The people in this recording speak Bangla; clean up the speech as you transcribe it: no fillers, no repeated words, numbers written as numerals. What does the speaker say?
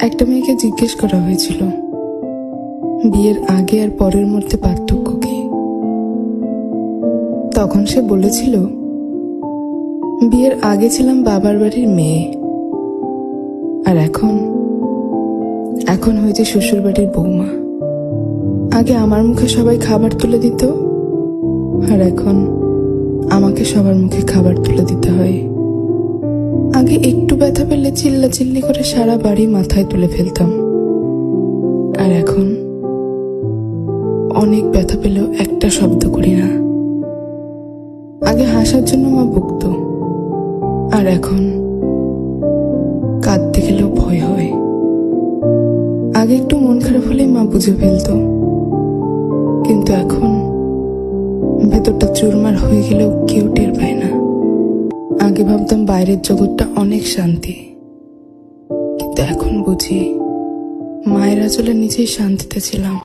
একটা মেয়েকে জিজ্ঞেস করা হয়েছিল বিয়ের আগে আর পরের মধ্যে পার্থক্য কি। তখন সে বলেছিল, বিয়ের আগে ছিলাম বাবার বাড়ির মেয়ে, আর এখন হয়েছে শ্বশুর বাড়ির বৌমা। আগে আমার মুখে সবাই খাবার তুলে দিত, আর এখন আমাকে সবার মুখে খাবার তুলে দিতে হয়। আগে একটু ব্যথা পেলে চিল্লাচিল্লি করে সারা বাড়ি মাথায় তুলে ফেলতাম, আর এখন অনেক ব্যথা পেলেও একটা শব্দ করি না। আগে হাসার জন্য মা বকতো, আর এখন কাঁদতে গেলেও ভয় হয়। আগে একটু মন খারাপ হলে মা বুঝে ফেলতো, কিন্তু এখন ভেতরটা চুরমার হয়ে গেলেও কেউ টের পায় না। আগে ভাবতাম বাইরের জগৎটা অনেক শান্তি, কিন্তু এখন বুঝি মায়ের আঁচলে নিজেই শান্তিতে ছিলাম।